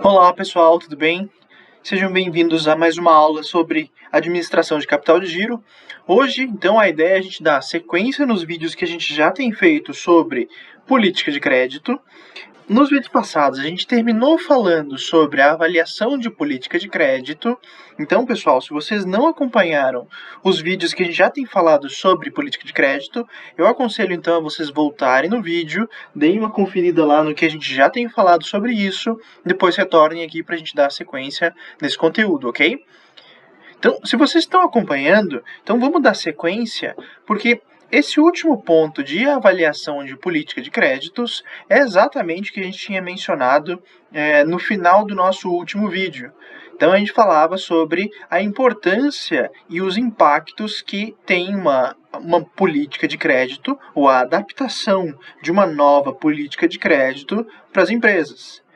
Olá pessoal, tudo bem? Sejam bem-vindos a mais uma aula sobre administração de capital de giro. Hoje, então, a ideia é a gente dar sequência nos vídeos que a gente já tem feito sobre política de crédito. Nos vídeos passados, a gente terminou falando sobre a avaliação de política de crédito. Então, pessoal, se vocês não acompanharam os vídeos que a gente já tem falado sobre política de crédito, eu aconselho então a vocês voltarem no vídeo, deem uma conferida lá no que a gente já tem falado sobre isso, depois retornem aqui para a gente dar sequência nesse conteúdo, ok? Então, se vocês estão acompanhando, então vamos dar sequência, porque esse último ponto de avaliação de política de créditos é exatamente o que a gente tinha mencionado no final do nosso último vídeo. Então a gente falava sobre a importância e os impactos que tem uma política de crédito ou a adaptação de uma nova política de crédito para as empresas.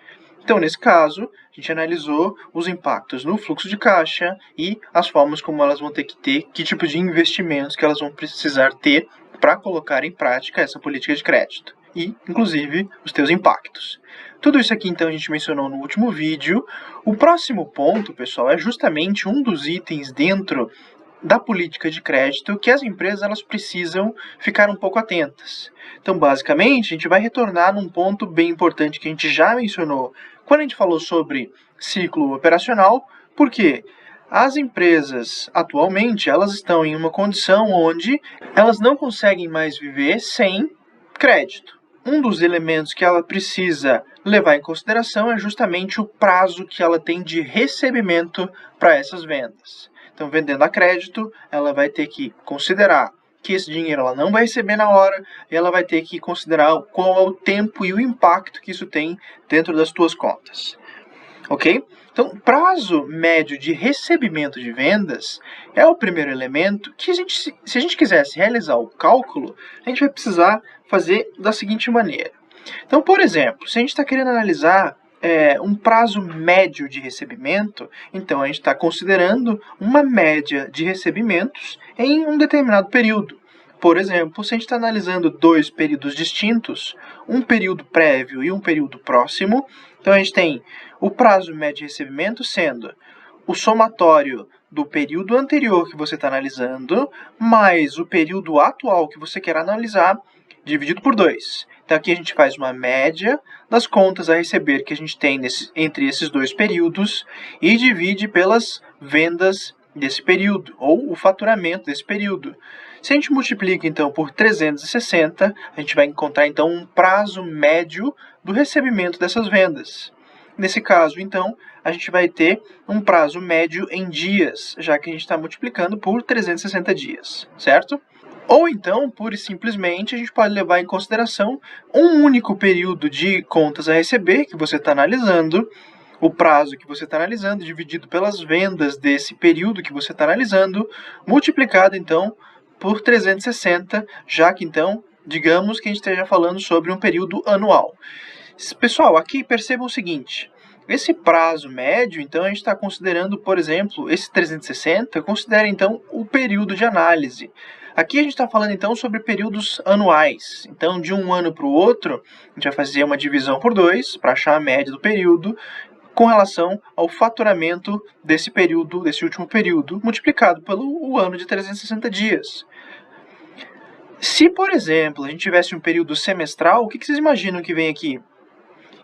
Então, nesse caso, a gente analisou os impactos no fluxo de caixa e as formas como elas vão ter que ter, que tipo de investimentos que elas vão precisar ter para colocar em prática essa política de crédito e, inclusive, os seus impactos. Tudo isso aqui, então, a gente mencionou no último vídeo. O próximo ponto, pessoal, é justamente um dos itens dentro da política de crédito que as empresas elas precisam ficar um pouco atentas. Então, basicamente, a gente vai retornar num ponto bem importante que a gente já mencionou quando a gente falou sobre ciclo operacional, porque as empresas, atualmente, elas estão em uma condição onde elas não conseguem mais viver sem crédito. Um dos elementos que ela precisa levar em consideração é justamente o prazo que ela tem de recebimento para essas vendas. Então, vendendo a crédito, ela vai ter que considerar que esse dinheiro ela não vai receber na hora e ela vai ter que considerar qual é o tempo e o impacto que isso tem dentro das suas contas. Ok? Então, prazo médio de recebimento de vendas é o primeiro elemento que, se a gente quisesse realizar o cálculo, a gente vai precisar fazer da seguinte maneira. Então, por exemplo, se a gente está querendo analisar um prazo médio de recebimento, então a gente está considerando uma média de recebimentos em um determinado período. Por exemplo, se a gente está analisando dois períodos distintos, um período prévio e um período próximo, então a gente tem o prazo médio de recebimento sendo o somatório do período anterior que você está analisando, mais o período atual que você quer analisar, dividido por 2. Então aqui a gente faz uma média das contas a receber que a gente tem entre esses dois períodos e divide pelas vendas desse período, ou o faturamento desse período. Se a gente multiplica então por 360, a gente vai encontrar então um prazo médio do recebimento dessas vendas. Nesse caso, então, a gente vai ter um prazo médio em dias, já que a gente está multiplicando por 360 dias, certo? Ou então, pura e simplesmente, a gente pode levar em consideração um único período de contas a receber que você está analisando, o prazo que você está analisando, dividido pelas vendas desse período que você está analisando, multiplicado, então, por 360, já que, então, digamos que a gente esteja falando sobre um período anual. Pessoal, aqui percebam o seguinte. Esse prazo médio, então, a gente está considerando, por exemplo, esse 360, considera, então, o período de análise. Aqui a gente está falando, então, sobre períodos anuais. Então, de um ano para o outro, a gente vai fazer uma divisão por 2 para achar a média do período com relação ao faturamento desse período, desse último período, multiplicado pelo ano de 360 dias. Se, por exemplo, a gente tivesse um período semestral, o que vocês imaginam que vem aqui?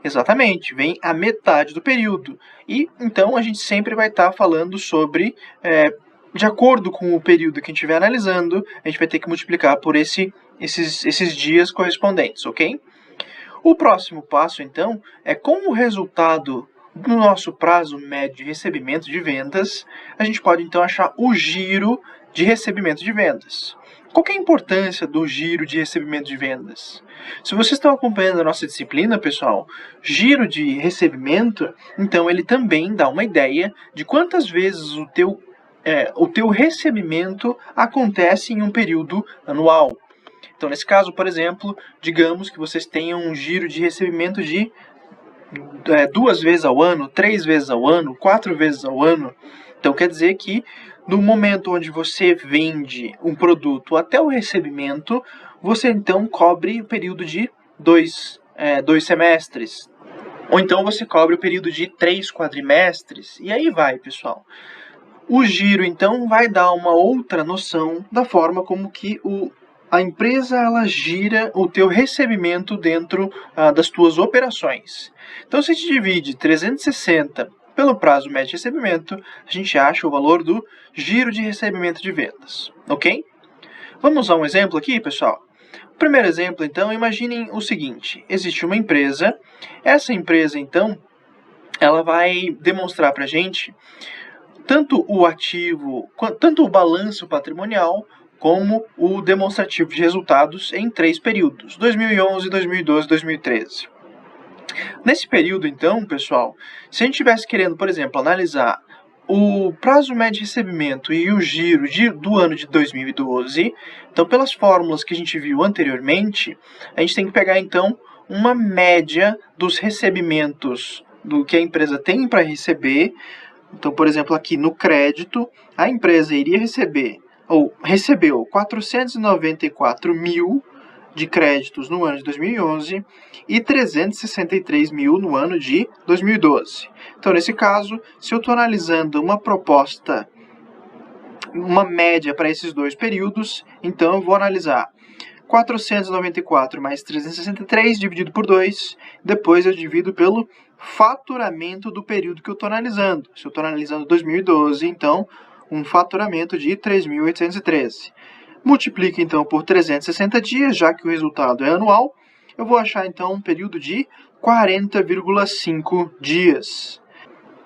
Exatamente, vem a metade do período. E, então, a gente sempre vai estar falando sobre... de acordo com o período que a gente estiver analisando, a gente vai ter que multiplicar por esses dias correspondentes, ok? O próximo passo, então, é com o resultado do nosso prazo médio de recebimento de vendas, a gente pode, então, achar o giro de recebimento de vendas. Qual que é a importância do giro de recebimento de vendas? Se vocês estão acompanhando a nossa disciplina, pessoal, giro de recebimento, então, ele também dá uma ideia de quantas vezes o teu recebimento acontece em um período anual. Então, nesse caso, por exemplo, digamos que vocês tenham um giro de recebimento de 2 vezes ao ano, 3 vezes ao ano, 4 vezes ao ano. Então, quer dizer que no momento onde você vende um produto até o recebimento, você então cobre o período de 2 semestres. Ou então você cobre o período de 3 quadrimestres, e aí vai, pessoal. O giro, então, vai dar uma outra noção da forma como que a empresa ela gira o teu recebimento dentro das tuas operações. Então, se a gente divide 360 pelo prazo médio de recebimento, a gente acha o valor do giro de recebimento de vendas, ok? Vamos usar um exemplo aqui, pessoal? O primeiro exemplo, então, imaginem o seguinte. Existe uma empresa, essa empresa, então, ela vai demonstrar para a gente tanto o ativo, tanto o balanço patrimonial, como o demonstrativo de resultados em 3 períodos, 2011, 2012 e 2013. Nesse período, então, pessoal, se a gente estivesse querendo, por exemplo, analisar o prazo médio de recebimento e o giro do ano de 2012, então, pelas fórmulas que a gente viu anteriormente, a gente tem que pegar, então, uma média dos recebimentos do que a empresa tem para receber. Então, por exemplo, aqui no crédito, a empresa iria receber, ou recebeu 494 mil de créditos no ano de 2011 e 363 mil no ano de 2012. Então, nesse caso, se eu estou analisando uma proposta, uma média para esses dois períodos, então eu vou analisar 494 mais 363 dividido por 2, depois eu divido pelo faturamento do período que eu estou analisando. Se eu estou analisando 2012, então, um faturamento de 3.813. Multiplica, então, por 360 dias, já que o resultado é anual, eu vou achar, então, um período de 40,5 dias.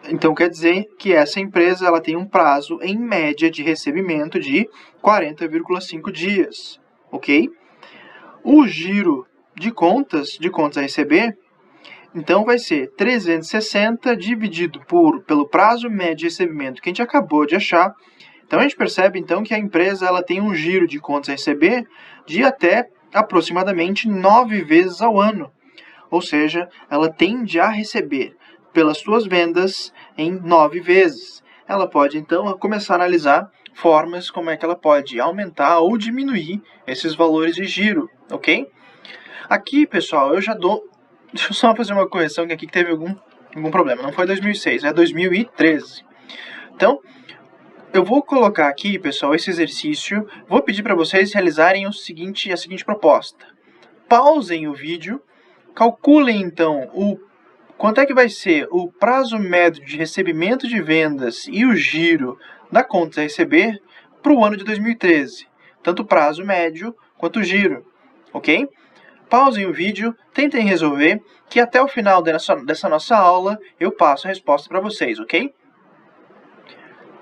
Então, quer dizer que essa empresa ela tem um prazo, em média, de recebimento de 40,5 dias, ok? O giro de contas a receber, então vai ser 360 dividido pelo prazo médio de recebimento que a gente acabou de achar. Então a gente percebe então que a empresa ela tem um giro de contas a receber de até aproximadamente 9 vezes ao ano. Ou seja, ela tende a receber pelas suas vendas em 9 vezes. Ela pode então começar a analisar formas como é que ela pode aumentar ou diminuir esses valores de giro, ok? Aqui, pessoal, eu já dou... Deixa eu só fazer uma correção que aqui teve algum problema. Não foi 2006, é 2013. Então, eu vou colocar aqui, pessoal, esse exercício. Vou pedir para vocês realizarem a seguinte proposta. Pausem o vídeo, calculem, então, quanto é que vai ser o prazo médio de recebimento de vendas e o giro da conta a receber para o ano de 2013. Tanto o prazo médio quanto o giro, ok? Pausem o vídeo, tentem resolver, que até o final dessa nossa aula eu passo a resposta para vocês, ok?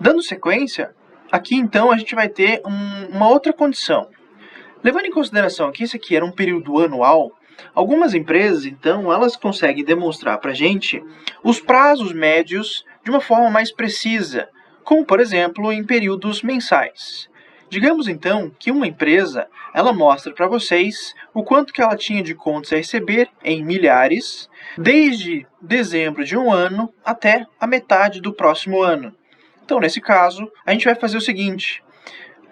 Dando sequência, aqui então a gente vai ter uma outra condição. Levando em consideração que esse aqui era um período anual, algumas empresas, então, elas conseguem demonstrar para a gente os prazos médios de uma forma mais precisa, como, por exemplo, em períodos mensais. Digamos, então, que uma empresa, ela mostra para vocês o quanto que ela tinha de contas a receber em milhares, desde dezembro de um ano até a metade do próximo ano. Então, nesse caso, a gente vai fazer o seguinte.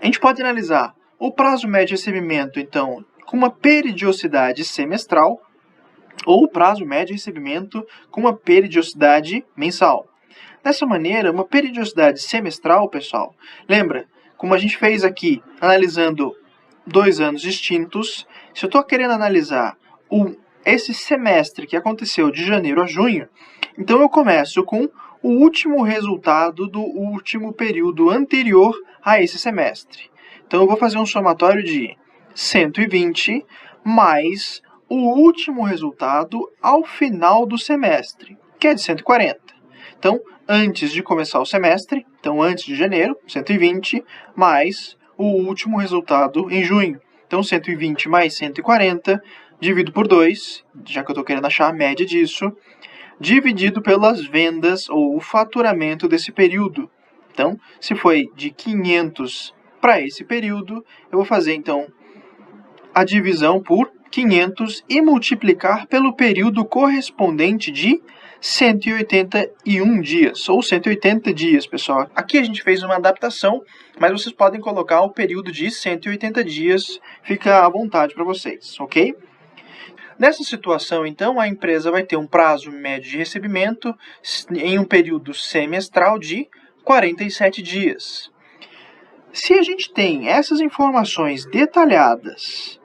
A gente pode analisar o prazo médio de recebimento, então, com uma periodicidade semestral, ou o prazo médio de recebimento com uma periodicidade mensal. Dessa maneira, uma periodicidade semestral, pessoal, lembra, como a gente fez aqui, analisando 2 anos distintos, se eu estou querendo analisar esse semestre que aconteceu de janeiro a junho, então eu começo com o último resultado do último período anterior a esse semestre. Então eu vou fazer um somatório de 120 mais o último resultado ao final do semestre, que é de 140. Então, antes de começar o semestre, então antes de janeiro, 120, mais o último resultado em junho. Então, 120 mais 140, dividido por 2, já que eu estou querendo achar a média disso, dividido pelas vendas ou o faturamento desse período. Então, se foi de 500 para esse período, eu vou fazer, então, a divisão por 500 e multiplicar pelo período correspondente de 181 dias, ou 180 dias, pessoal. Aqui a gente fez uma adaptação, mas vocês podem colocar o período de 180 dias, fica à vontade para vocês, ok? Nessa situação, então, a empresa vai ter um prazo médio de recebimento em um período semestral de 47 dias. Se a gente tem essas informações detalhadas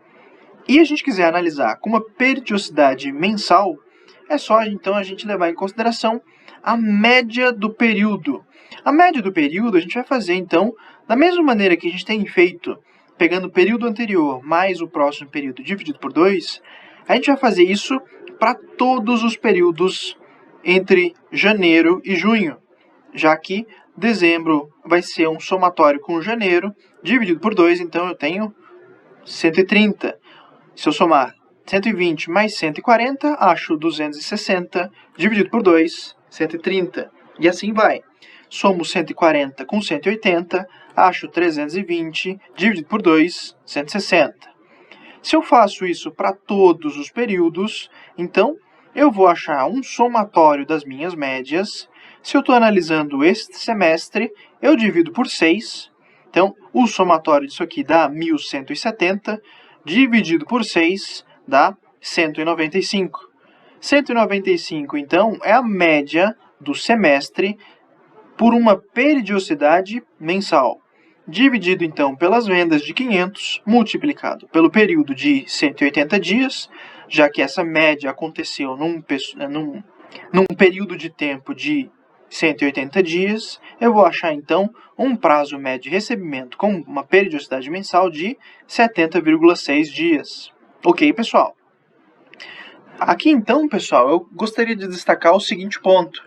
e a gente quiser analisar com uma periodicidade mensal, é só então a gente levar em consideração a média do período. A média do período a gente vai fazer então da mesma maneira que a gente tem feito, pegando o período anterior mais o próximo período dividido por 2, a gente vai fazer isso para todos os períodos entre janeiro e junho, já que dezembro vai ser um somatório com janeiro, dividido por 2, então eu tenho 130. Se eu somar 120 mais 140, acho 260, dividido por 2, 130. E assim vai. Somo 140 com 180, acho 320, dividido por 2, 160. Se eu faço isso para todos os períodos, então eu vou achar um somatório das minhas médias. Se eu estou analisando este semestre, eu divido por 6. Então, o somatório disso aqui dá 1.170, dividido por 6 dá 195. 195, então, é a média do semestre por uma periodicidade mensal. Dividido, então, pelas vendas de 500, multiplicado pelo período de 180 dias, já que essa média aconteceu num período de tempo de 180 dias, eu vou achar, então, um prazo médio de recebimento com uma periodicidade mensal de 70,6 dias. Ok, pessoal? Aqui, então, pessoal, eu gostaria de destacar o seguinte ponto.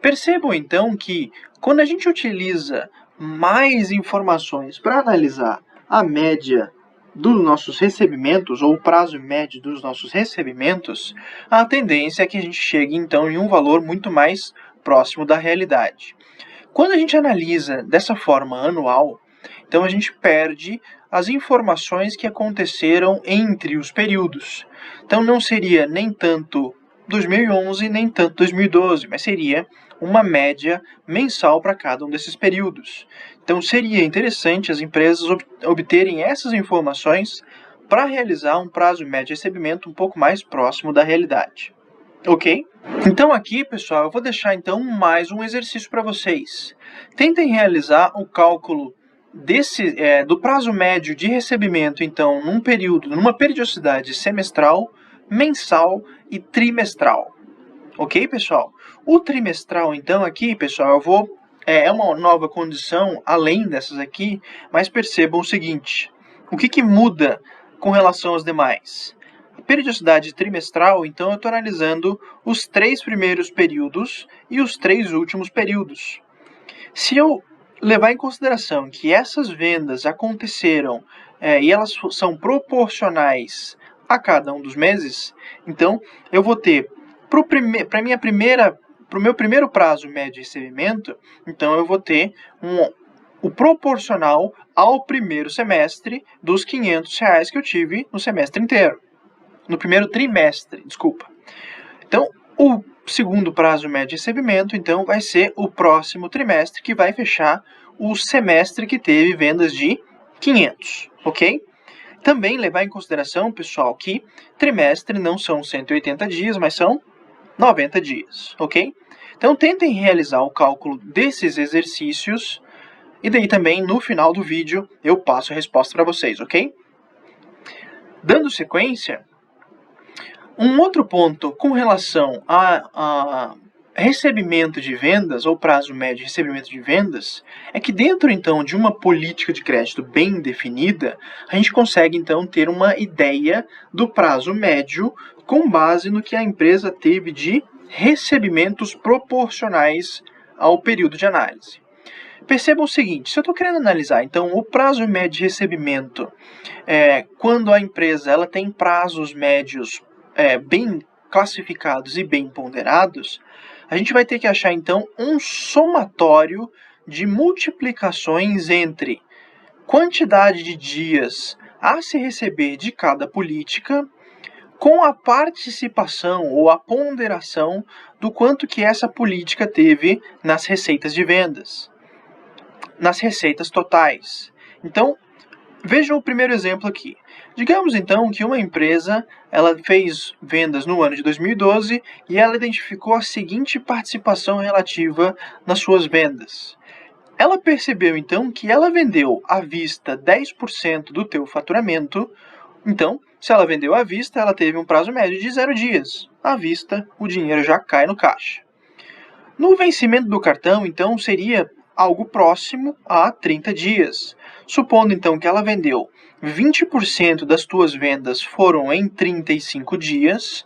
Percebam, então, que quando a gente utiliza mais informações para analisar a média dos nossos recebimentos, ou o prazo médio dos nossos recebimentos, a tendência é que a gente chegue, então, em um valor muito mais próximo da realidade. Quando a gente analisa dessa forma anual, então a gente perde as informações que aconteceram entre os períodos. Então não seria nem tanto 2011, nem tanto 2012, mas seria uma média mensal para cada um desses períodos. Então seria interessante as empresas obterem essas informações para realizar um prazo médio de recebimento um pouco mais próximo da realidade. Ok? Então aqui, pessoal, eu vou deixar então mais um exercício para vocês. Tentem realizar o cálculo do prazo médio de recebimento, então, numa periodicidade semestral, mensal e trimestral. Ok, pessoal? O trimestral, então, aqui, pessoal, é uma nova condição além dessas aqui, mas percebam o seguinte: o que muda com relação aos demais? A periodicidade trimestral, então, eu estou analisando os 3 primeiros períodos e os 3 últimos períodos. Se eu levar em consideração que essas vendas aconteceram e elas são proporcionais a cada um dos meses, então eu vou ter para o meu primeiro prazo médio de recebimento, então eu vou ter o proporcional ao primeiro semestre dos R$500 que eu tive no semestre inteiro. No primeiro trimestre, desculpa. Então, o segundo prazo médio de recebimento, então, vai ser o próximo trimestre, que vai fechar o semestre que teve vendas de 500, ok? Também levar em consideração, pessoal, que trimestre não são 180 dias, mas são 90 dias, ok? Então, tentem realizar o cálculo desses exercícios e daí também, no final do vídeo, eu passo a resposta para vocês, ok? Dando sequência, um outro ponto com relação a recebimento de vendas, ou prazo médio de recebimento de vendas, é que dentro, então, de uma política de crédito bem definida, a gente consegue, então, ter uma ideia do prazo médio com base no que a empresa teve de recebimentos proporcionais ao período de análise. Percebam o seguinte: se eu estou querendo analisar, então, o prazo médio de recebimento, quando a empresa ela tem prazos médios bem classificados e bem ponderados, a gente vai ter que achar, então, um somatório de multiplicações entre quantidade de dias a se receber de cada política com a participação ou a ponderação do quanto que essa política teve nas receitas de vendas, nas receitas totais. Então, vejam o primeiro exemplo aqui. Digamos então que uma empresa ela fez vendas no ano de 2012 e ela identificou a seguinte participação relativa nas suas vendas. Ela percebeu então que ela vendeu à vista 10% do teu faturamento. Então, se ela vendeu à vista, ela teve um prazo médio de 0 dias. À vista, o dinheiro já cai no caixa. No vencimento do cartão, então, seria algo próximo a 30 dias. Supondo então que ela vendeu 20% das tuas vendas foram em 35 dias,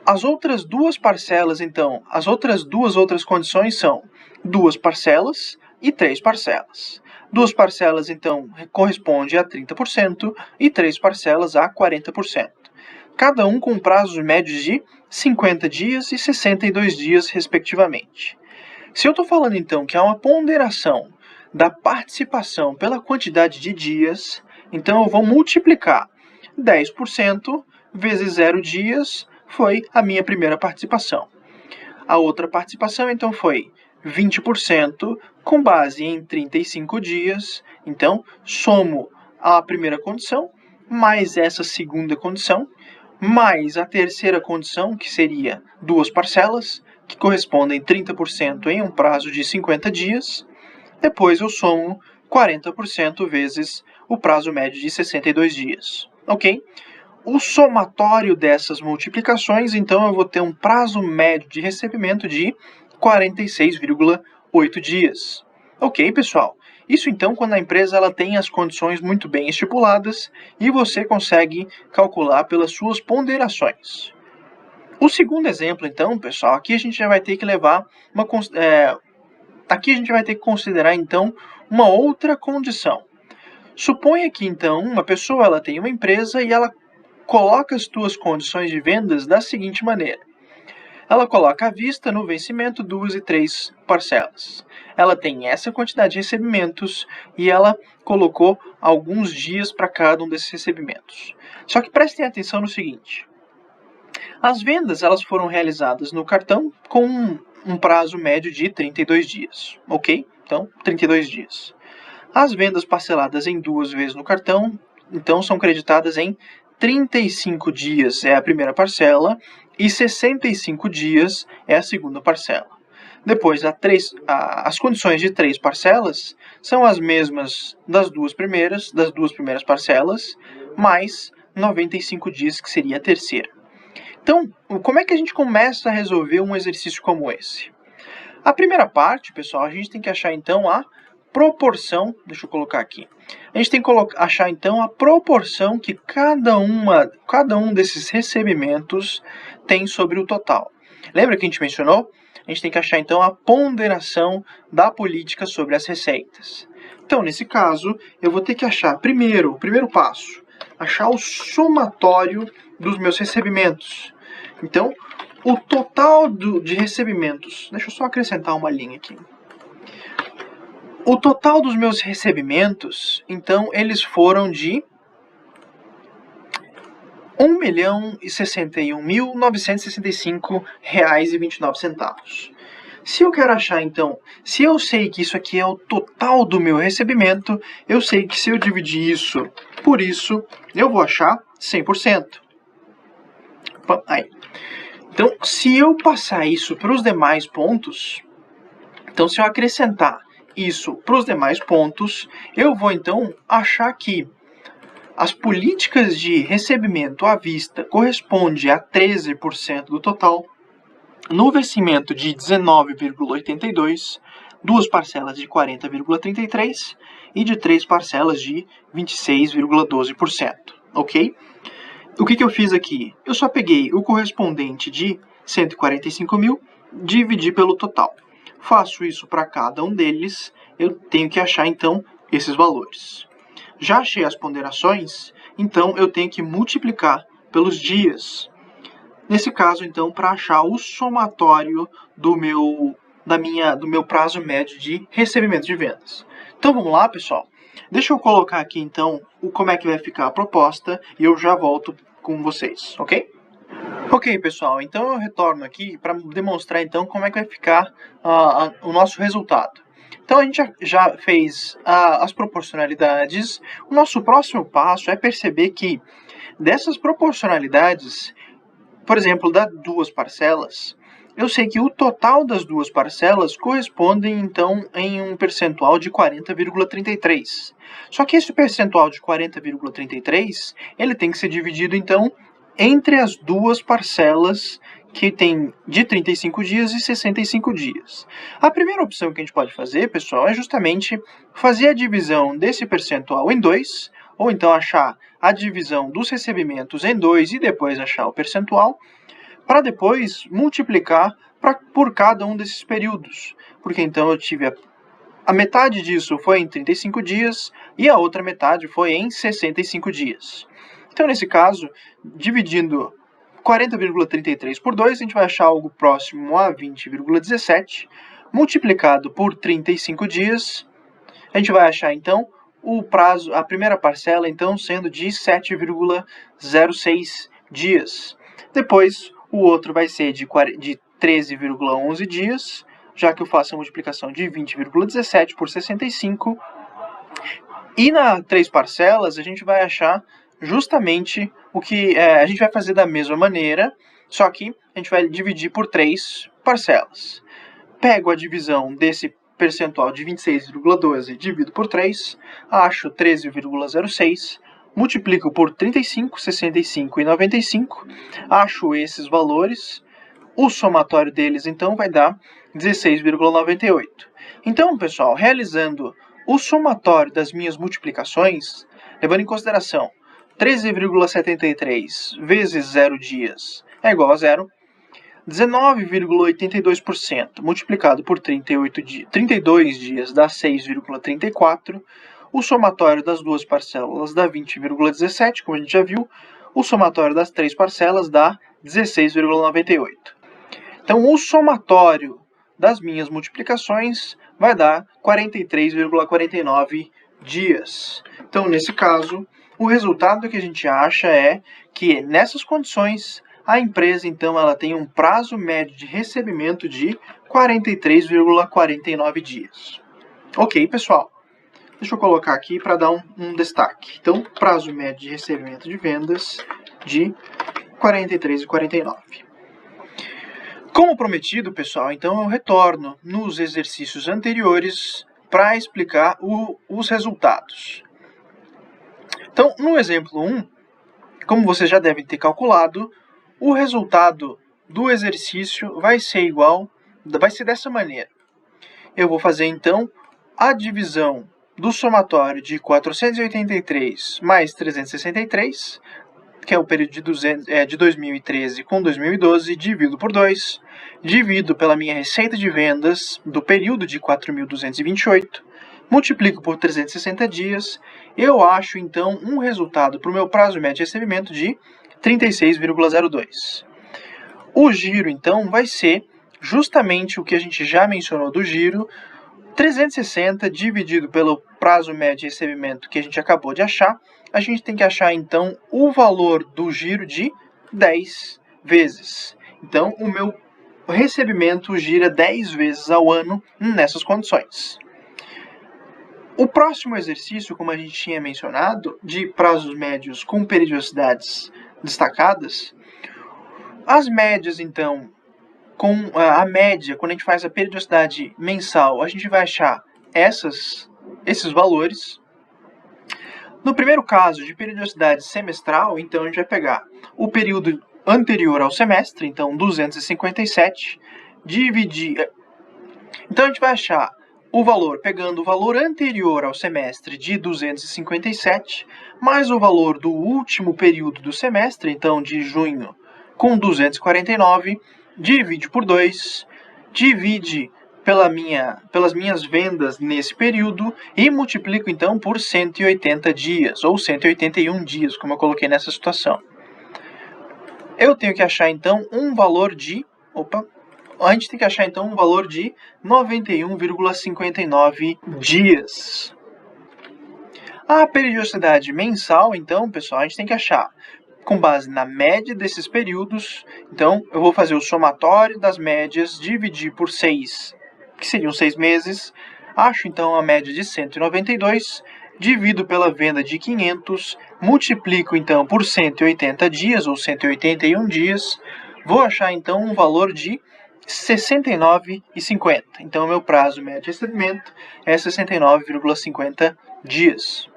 as outras duas parcelas, então, as outras condições são 2 parcelas e 3 parcelas. 2 parcelas, então, corresponde a 30% e 3 parcelas a 40%. Cada um com prazos médios de 50 dias e 62 dias, respectivamente. Se eu estou falando, então, que há uma ponderação da participação pela quantidade de dias, então eu vou multiplicar 10% vezes 0 dias, foi a minha primeira participação. A outra participação, então, foi 20% com base em 35 dias. Então, somo a primeira condição, mais essa segunda condição, mais a terceira condição, que seria 2 parcelas, que correspondem a 30% em um prazo de 50 dias. Depois eu somo 40% vezes o prazo médio de 62 dias. Ok? O somatório dessas multiplicações, então, eu vou ter um prazo médio de recebimento de 46,8 dias. Ok, pessoal? Isso, então, quando a empresa ela tem as condições muito bem estipuladas e você consegue calcular pelas suas ponderações. O segundo exemplo, então, pessoal, aqui a gente já vai ter que levar aqui a gente vai ter que considerar, então, uma outra condição. Suponha que, então, uma pessoa ela tem uma empresa e ela coloca as suas condições de vendas da seguinte maneira. Ela coloca à vista no vencimento 2 e 3 parcelas. Ela tem essa quantidade de recebimentos e ela colocou alguns dias para cada um desses recebimentos. Só que prestem atenção no seguinte. As vendas elas foram realizadas no cartão com um prazo médio de 32 dias. Ok? Então, 32 dias. As vendas parceladas em 2 vezes no cartão, então, são creditadas em 35 dias é a primeira parcela e 65 dias é a segunda parcela. Depois, as condições de 3 parcelas são as mesmas das duas primeiras parcelas, mais 95 dias, que seria a terceira. Então, como é que a gente começa a resolver um exercício como esse? A primeira parte, pessoal, a gente tem que achar, então, a proporção, deixa eu colocar aqui. A gente tem que achar, então, a proporção que cada um desses recebimentos tem sobre o total. Lembra que a gente mencionou? A gente tem que achar, então, a ponderação da política sobre as receitas. Então, nesse caso, eu vou ter que achar, o primeiro passo, achar o somatório dos meus recebimentos. Então, o total de recebimentos, deixa eu só acrescentar uma linha aqui. O total dos meus recebimentos, então, eles foram de R$ 1.061.965,29. Se eu quero achar, então, se eu sei que isso aqui é o total do meu recebimento, eu sei que se eu dividir isso por isso, eu vou achar 100%. Aí. Então, se eu passar isso para os demais pontos, então, se eu acrescentar isso para os demais pontos, eu vou, então, achar que as políticas de recebimento à vista correspondem a 13% do total, no vencimento de 19,82%, 2 parcelas de 40,33% e de 3 parcelas de 26,12%, ok? O que eu fiz aqui? Eu só peguei o correspondente de 145 mil, dividi pelo total. Faço isso para cada um deles, eu tenho que achar, então, esses valores. Já achei as ponderações, então eu tenho que multiplicar pelos dias. Nesse caso, então, para achar o somatório do meu prazo médio de recebimento de vendas. Então, vamos lá, pessoal? Deixa eu colocar aqui, então, como é que vai ficar a proposta e eu já volto com vocês, ok? Ok, pessoal, então eu retorno aqui para demonstrar, então, como é que vai ficar o nosso resultado. Então a gente já fez as proporcionalidades. O nosso próximo passo é perceber que dessas proporcionalidades, por exemplo, das duas parcelas, eu sei que o total das duas parcelas correspondem, então, em um percentual de 40,33. Só que esse percentual de 40,33, ele tem que ser dividido, então, entre as duas parcelas que tem de 35 dias e 65 dias. A primeira opção que a gente pode fazer, pessoal, é justamente fazer a divisão desse percentual em 2, ou então achar a divisão dos recebimentos em 2 e depois achar o percentual, para depois multiplicar por cada um desses períodos. Porque então eu tive a metade disso foi em 35 dias e a outra metade foi em 65 dias. Então, nesse caso, dividindo 40,33 por 2, a gente vai achar algo próximo a 20,17, multiplicado por 35 dias, a gente vai achar, então, o prazo, a primeira parcela, então, sendo de 7,06 dias. Depois, o outro vai ser de 13,11 dias, já que eu faço a multiplicação de 20,17 por 65. E nas 3 parcelas, a gente vai achar justamente o que a gente vai fazer da mesma maneira, só que a gente vai dividir por 3 parcelas. Pego a divisão desse percentual de 26,12 e divido por 3, acho 13,06, multiplico por 35, 65 e 95, acho esses valores, o somatório deles então vai dar 16,98. Então, pessoal, realizando o somatório das minhas multiplicações, levando em consideração 13,73 vezes 0 dias é igual a 0, 19,82% multiplicado por 32 dias dá 6,34, o somatório das duas parcelas dá 20,17, como a gente já viu, o somatório das 3 parcelas dá 16,98. Então, o somatório das minhas multiplicações vai dar 43,49 dias. Então, nesse caso, o resultado que a gente acha é que, nessas condições, a empresa, então, ela tem um prazo médio de recebimento de 43,49 dias. Ok, pessoal. Deixa eu colocar aqui para dar um destaque. Então, prazo médio de recebimento de vendas de 43,49. Como prometido, pessoal, então eu retorno nos exercícios anteriores para explicar os resultados. Então, no exemplo 1, como vocês já devem ter calculado, o resultado do exercício vai ser dessa maneira. Eu vou fazer, então, a divisão do somatório de 483 mais 363, que é o período de 2013 com 2012, divido por 2, divido pela minha receita de vendas do período de 4.228, multiplico por 360 dias, eu acho, então, um resultado para o meu prazo médio de recebimento de 36,02. O giro, então, vai ser justamente o que a gente já mencionou do giro, 360 dividido pelo prazo médio de recebimento que a gente acabou de achar, a gente tem que achar, então, o valor do giro de 10 vezes. Então, o meu recebimento gira 10 vezes ao ano nessas condições. O próximo exercício, como a gente tinha mencionado, de prazos médios com periodicidades destacadas, as médias, então, com a média, quando a gente faz a periodicidade mensal, a gente vai achar esses valores. No primeiro caso, de periodicidade semestral, então a gente vai pegar o período anterior ao semestre, então 257, dividir. Então a gente vai achar o valor, pegando o valor anterior ao semestre de 257, mais o valor do último período do semestre, então de junho, com 249, divide por 2, divide pelas minhas vendas nesse período e multiplico, então, por 180 dias, ou 181 dias, como eu coloquei nessa situação. Eu tenho que achar, então, um valor de... A gente tem que achar, então, um valor de 91,59 dias. A periodicidade mensal, então, pessoal, a gente tem que achar com base na média desses períodos. Então, eu vou fazer o somatório das médias, dividir por 6, que seriam 6 meses, Acho então a média de 192, divido pela venda de 500, multiplico então por 180 dias ou 181 dias, vou achar então um valor de 69,50. Então, o meu prazo médio de recebimento é 69,50 dias.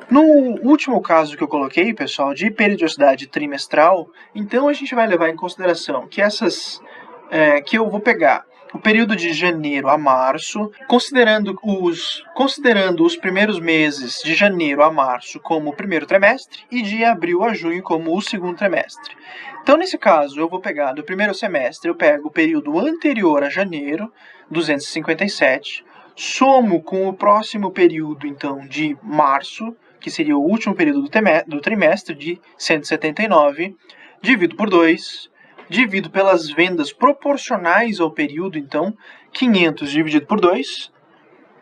No último caso que eu coloquei, pessoal, de periodicidade trimestral, então a gente vai levar em consideração que que eu vou pegar o período de janeiro a março, considerando os primeiros meses de janeiro a março como o primeiro trimestre e de abril a junho como o segundo trimestre. Então, nesse caso, eu vou pegar do primeiro semestre, eu pego o período anterior a janeiro, 257, somo com o próximo período, então, de março, que seria o último período do trimestre, de 179, divido por 2, divido pelas vendas proporcionais ao período, então, 500 dividido por 2,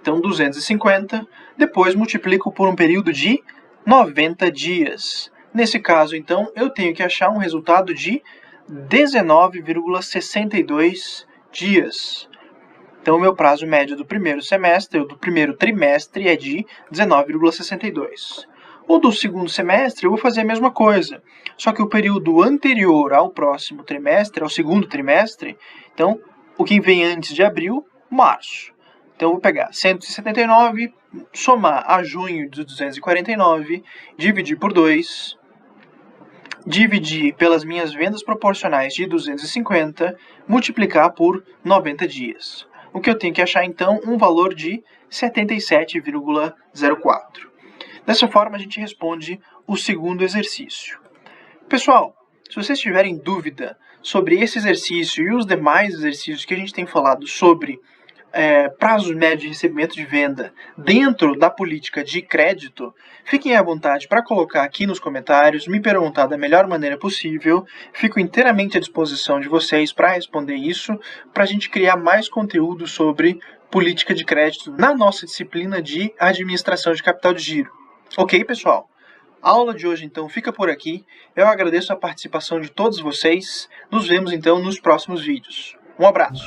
então 250, depois multiplico por um período de 90 dias. Nesse caso, então, eu tenho que achar um resultado de 19,62 dias. Então, o meu prazo médio do primeiro semestre, ou do primeiro trimestre, é de 19,62. O do segundo semestre, eu vou fazer a mesma coisa, só que o período anterior ao próximo trimestre, ao segundo trimestre, então, o que vem antes de abril, março. Então, eu vou pegar 179, somar a junho de 249, dividir por 2, dividir pelas minhas vendas proporcionais de 250, multiplicar por 90 dias. O que eu tenho que achar, então, um valor de 77,04. Dessa forma, a gente responde o segundo exercício. Pessoal, se vocês tiverem dúvida sobre esse exercício e os demais exercícios que a gente tem falado sobre prazos médios de recebimento de venda dentro da política de crédito, fiquem à vontade para colocar aqui nos comentários, me perguntar da melhor maneira possível. Fico inteiramente à disposição de vocês para responder isso, para a gente criar mais conteúdo sobre política de crédito na nossa disciplina de administração de capital de giro. Ok, pessoal? A aula de hoje, então, fica por aqui. Eu agradeço a participação de todos vocês. Nos vemos, então, nos próximos vídeos. Um abraço!